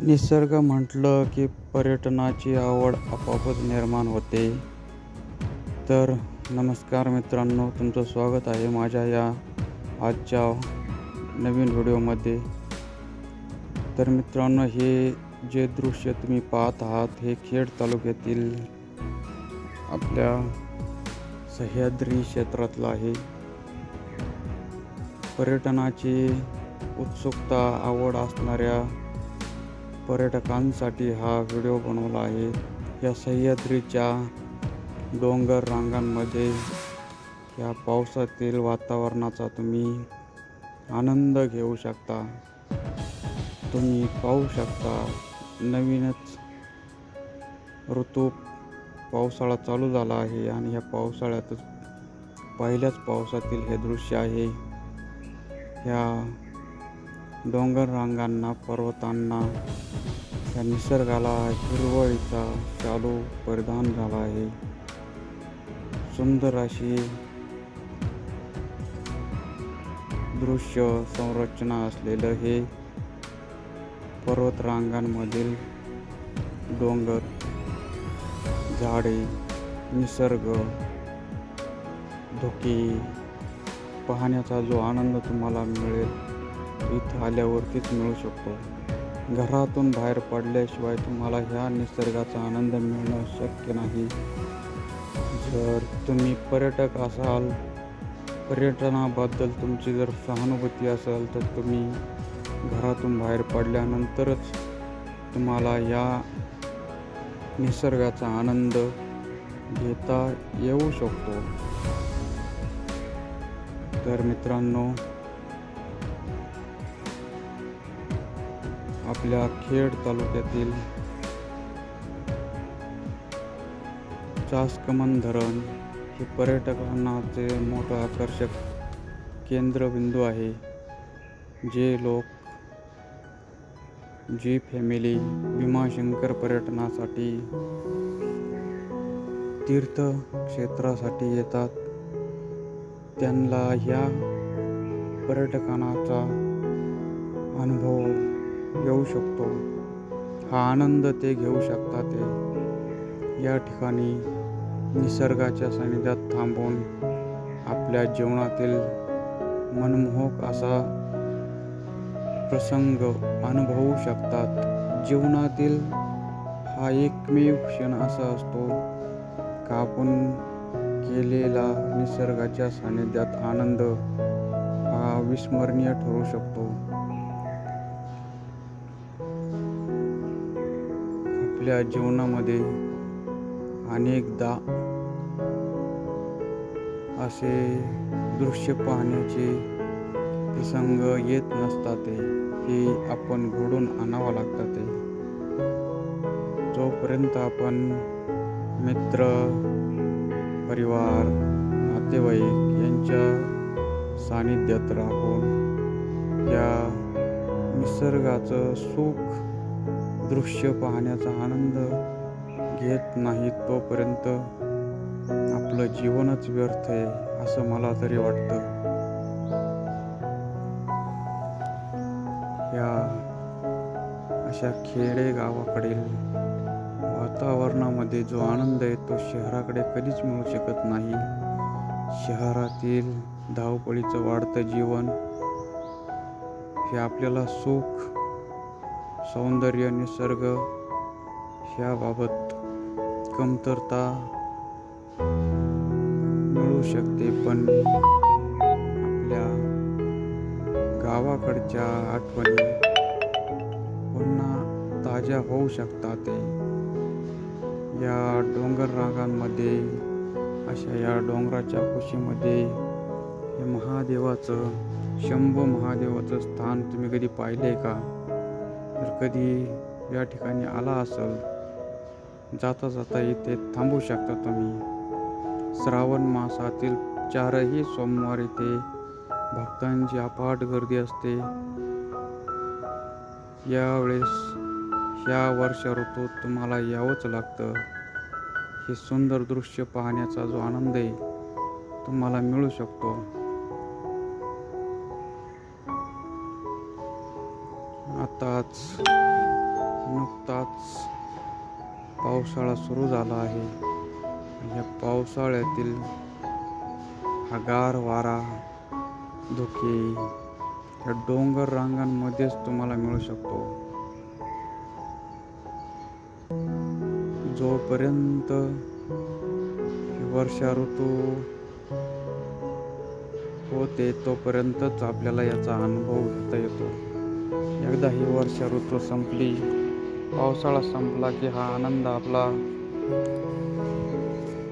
निसर्ग म्हटलं की पर्यटनाची आवड आपोआपच निर्माण होते. तर नमस्कार मित्रांनो, तुमचं स्वागत आहे माझ्या या आजच्या नवीन व्हिडिओमध्ये. तर मित्रांनो, हे जे दृश्य तुम्ही पाहत आहात हे खेड तालुक्यातील आपल्या सह्याद्री क्षेत्रातलं आहे. पर्यटनाची उत्सुकता आवड असणाऱ्या पर्यटकांसाठी हा व्हिडिओ बनवला आहे. या सह्याद्रीच्या डोंगर रांगांमध्ये या पावसातील वातावरणाचा तुम्ही आनंद घेऊ शकता. तुम्ही पाहू शकता, नवीनच ऋतू पावसाळा चालू झाला आहे आणि ह्या पावसाळ्यातच पहिल्याच पावसातील हे दृश्य आहे. ह्या डोंगर रांगांना, पर्वतांना, या निसर्गाला हिरवळीचा शालू परिधान झाला आहे. सुंदर अशी दृश्य संरचना असलेलं हे पर्वत रांगांमधील डोंगर, झाडे, निसर्ग, धुके पाहण्याचा जो आनंद तुम्हाला मिळेल इथं आल्यावरतीच मिळू शकतो. घरातून बाहेर पडल्याशिवाय तुम्हाला ह्या निसर्गाचा आनंद मिळणं शक्य नाही. जर तुम्ही पर्यटक असाल, पर्यटनाबद्दल तुमची जर सहानुभूती असेल, तर तुम्ही घरातून बाहेर पडल्यानंतरच तुम्हाला या निसर्गाचा आनंद घेता येऊ शकतो. तर मित्रांनो, आपल्या खेड तालुक्यातील चासकमन धरण हे पर्यटकांचे मोठं आकर्षक केंद्रबिंदू आहे. जे लोक जी फॅमिली भीमाशंकर पर्यटनासाठी, तीर्थक्षेत्रासाठी येतात, त्यांना ह्या पर्यटनाचा अनुभव येऊ शकतो. हा आनंद ते घेऊ शकतात. ते या ठिकाणी निसर्गाच्या सानिध्यात थांबून आपल्या जीवनातील मनमोहक असा प्रसंग अनुभवू शकतात. जीवनातील हा एकमेव क्षण असा असतो का आपण केलेला निसर्गाच्या सानिध्यात आनंद हा विस्मरणीय ठरू शकतो. आपल्या जीवनामध्ये अनेकदा असे दृश्य पाहण्याचे प्रसंग येत नसतात. हे आपण घडवून आणावं लागतात. जोपर्यंत आपण मित्र, परिवार, नातेवाईक यांच्या सानिध्यात राहून या निसर्गाचं सुख दृश्य पाहण्याचा आनंद घेत नाही, तोपर्यंत आपलं जीवनच व्यर्थ आहे असं मला तरी वाटतं. या अशा खेडेगावाकडील वातावरणामध्ये जो आनंद आहे तो शहराकडे कधीच मिळू शकत नाही. शहरातील धावपळीचं वाढतं जीवन हे आपल्याला सुख, सौंदर्य, निसर्ग ह्याबाबत कमतरता मिळू शकते, पण आपल्या गावाकडच्या आठवणी पुन्हा ताज्या होऊ शकतात. या डोंगर रांगांमध्ये, अशा या डोंगराच्या कुशीमध्ये हे महादेवाचं, शंभू महादेवाचं स्थान तुम्ही कधी पाहिले का? जर कधी या ठिकाणी आला असेल, जाता जाता इथे थांबू शकता तुम्ही. श्रावण मासातील 4ही सोमवार इथे भक्तांची अफाट गर्दी असते. यावेळेस ह्या वर्ष ऋतूत तुम्हाला यावंच लागतं. हे सुंदर दृश्य पाहण्याचा जो आनंद आहे तुम्हाला मिळू शकतो. नुकताच पावसाळा सुरू झाला आहे. या पावसाळ्यातील हा गार वारा, धुके या डोंगर रांगांमध्येच तुम्हाला मिळू शकतो. जोपर्यंत वर्षा ऋतू होते तोपर्यंतच आपल्याला याचा अनुभव घेता येतो. एकदा ही वर्षा ऋतू संपली, पावसाळा संपला की हा आनंद आपला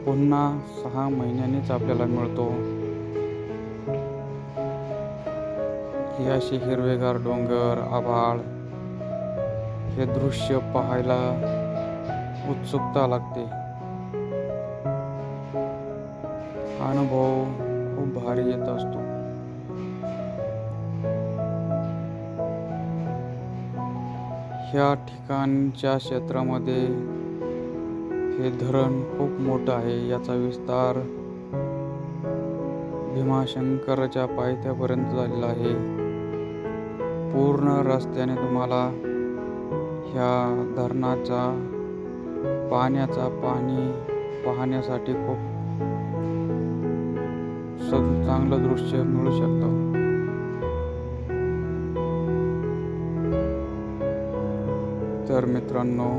पुन्हा 6 महिन्यांनीच आपल्याला मिळतो. ही अशी हिरवेगार डोंगर, आभाळ हे दृश्य पाहायला उत्सुकता लागते. अनुभव खूप भारी येत असतो. ह्या ठिकाणच्या क्षेत्रामध्ये हे धरण खूप मोठं आहे. याचा विस्तार भीमाशंकरच्या पायथ्यापर्यंत झालेला आहे. पूर्ण रस्त्याने तुम्हाला ह्या धरणाचा पाणी पाहण्यासाठी खूप चांगलं दृश्य मिळू शकतं. तर मित्रांनो,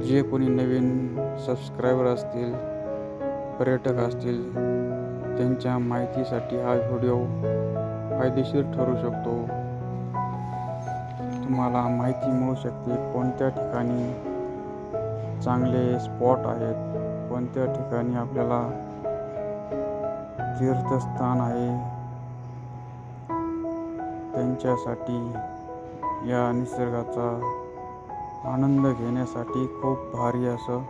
जे कोणी नवीन सबस्क्रायबर असतील, पर्यटक असतील, त्यांच्या माहितीसाठी हा व्हिडिओ फायदेशीर ठरू शकतो. तुम्हाला माहिती मिळू शकते कोणत्या ठिकाणी चांगले स्पॉट आहेत, कोणत्या ठिकाणी आपल्याला तीर्थस्थान आहे. त्यांच्यासाठी या निसर्गाचा आनंद घेण्यासाठी खूप भारी असं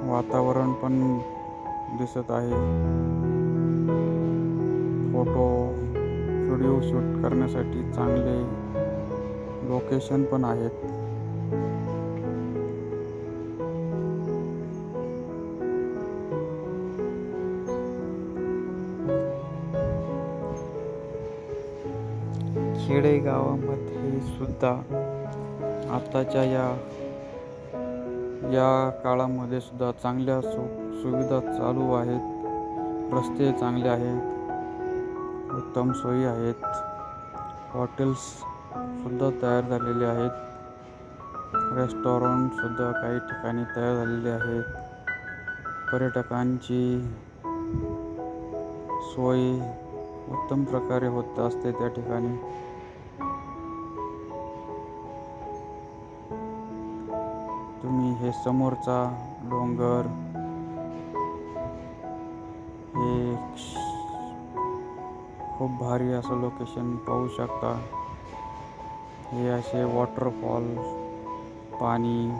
वातावरण पण दिसत आहे. फोटो व्हिडिओ शूट करण्यासाठी चांगले लोकेशन पण आहेत. खेडेगावामध्ये सुद्धा आताच्या या काळामध्ये सुद्धा चांगल्या सुविधा चालू आहेत. रस्ते चांगले आहेत, उत्तम सोयी आहेत, हॉटेल्स सुद्धा तयार झालेले आहेत, रेस्टॉरंट सुद्धा काही ठिकाणी तयार झालेले आहेत. पर्यटकांची सोय उत्तम प्रकारे होत असते त्या ठिकाणी. तुम्ही हे समोरचा डोंगर, हे खूप भारी असं लोकेशन पाहू शकता. हे असे वॉटरफॉल, पाणी,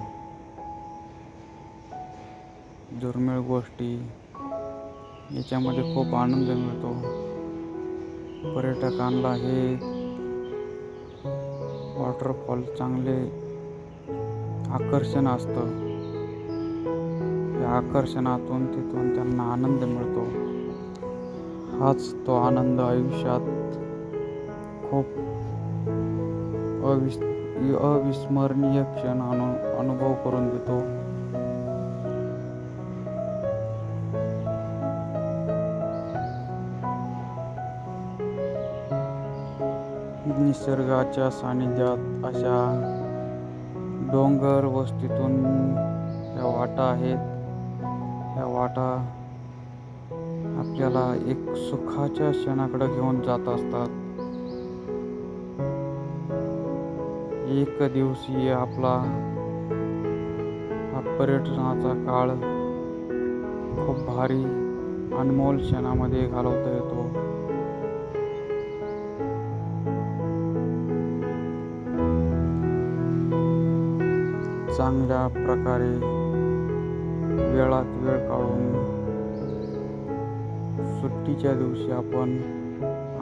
दुर्मिळ गोष्टी याच्यामध्ये खूप आनंद मिळतो. पर्यटकांना हे वॉटरफॉल चांगले आकर्षण असतं. या आकर्षणातून तिथून त्यांना आनंद मिळतो. हाच तो आनंद आयुष्यात खूप अविस्मरणीय क्षण अनुभव करून देतो. निसर्गाच्या सानिध्यात अशा डोंगर वस्तीतून या वाटा आहेत. या वाटा आपल्याला एक सुखाच्या क्षणाकडे घेऊन जात असतात. एक दिवसीय आपला हा पर्यटनाचा काळ खूप भारी अनमोल क्षणामध्ये घालवता येतो. चांगल्या प्रकारे वेळात वेळ काढून सुट्टीच्या दिवशी आपण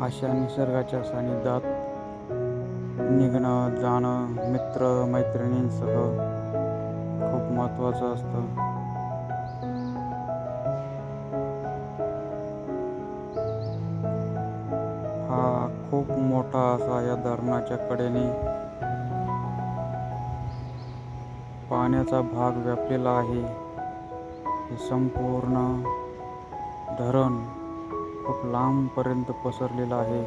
अशा निसर्गाच्या सानिध्यात निघणं जाणं मित्र मैत्रिणींसह खूप महत्त्वाचं असतं. हा खूप मोठा असा या धरणाच्या कडेने पाण्याचा भाग व्यापलेला आहे. हे संपूर्ण धरण खूप लांबपर्यंत पसरलेलं आहे.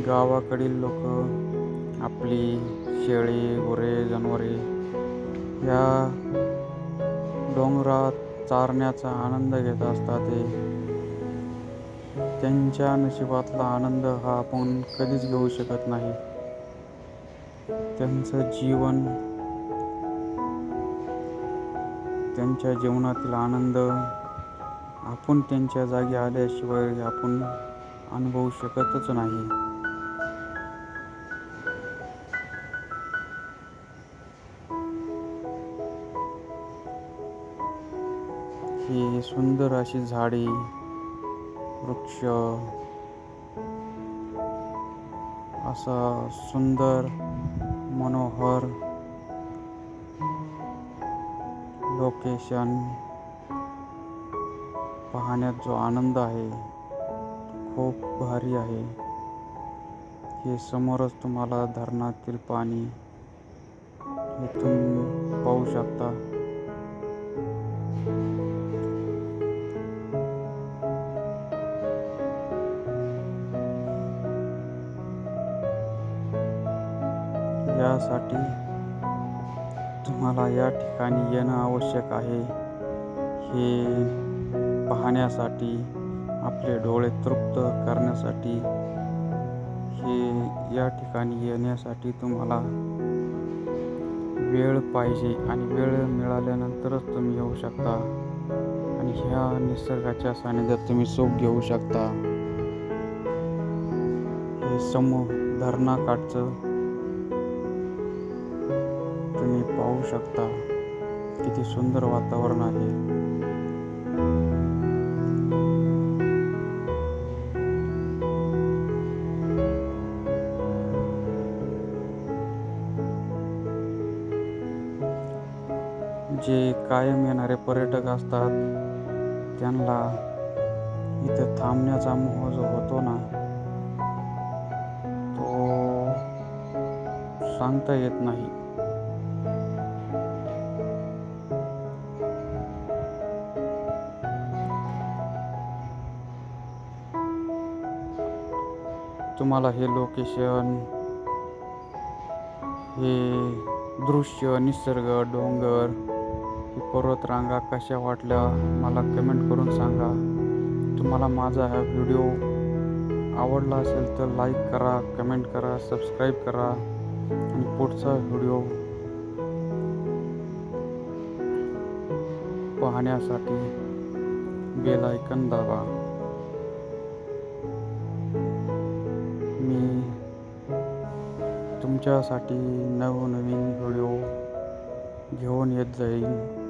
गावाकडील लोक आपली शेळी, गुरे, जनावरे या डोंगरात चारण्याचा आनंद घेत असतात. त्यांच्या नशिबातला आनंद हा आपण कधीच घेऊ शकत नाही. त्यांचं जीवन, त्यांच्या जीवनातील आनंद आपण त्यांच्या जागी आल्याशिवाय आपण अनुभवू शकतच नाही. ही सुंदर अशी झाडी, वृक्ष, असा सुंदर मनोहर लोकेशन पाहण्यात जो आनंद आहे खूप भारी आहे. हे समोरच तुम्हाला धरणातील पाणी इथून पाहू शकता. यासाठी तुम्हाला या ठिकाणी येणं आवश्यक आहे. हे पाहण्यासाठी, आपले डोळे तृप्त करण्यासाठी, हे या ठिकाणी येण्यासाठी तुम्हाला वेळ पाहिजे आणि वेळ मिळाल्यानंतरच तुम्ही येऊ शकता आणि ह्या निसर्गाच्या सानिध्यात तुम्ही सुख घेऊ शकता. हे धरणाकाठचं तुम्ही पाहू शकता किती सुंदर वातावरण आहे. जे कायम येणारे पर्यटक असतात त्यांना इथे थांबण्याचा मोह जो होतो ना, तो सांगता येत नाही. तुम्हाला हे लोकेशन, हे दृश्य, निसर्ग, डोंगर, पर्वतरांगा कशा वाटल्या मला कमेंट करून सांगा. तुम्हाला माझा हा व्हिडिओ आवडला असेल तर लाईक करा, कमेंट करा, सबस्क्राईब करा आणि पुढचा व्हिडिओ पाहण्यासाठी बेल आयकॉन दाबा. मी तुमच्यासाठी नवनवीन व्हिडिओ घेऊन येत जाईल.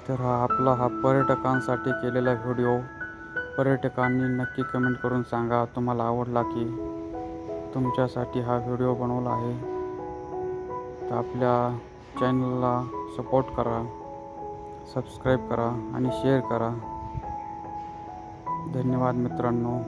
तर हा पर्यटकांसाठी केलेला व्हिडिओ पर्यटकांनी नक्की कमेंट करून सांगा तुम्हाला आवडला की. तुमच्यासाठी हा व्हिडिओ बनवला आहे. तर आपल्या चॅनलला सपोर्ट करा, सबस्क्राईब करा आणि शेअर करा. धन्यवाद मित्रांनो.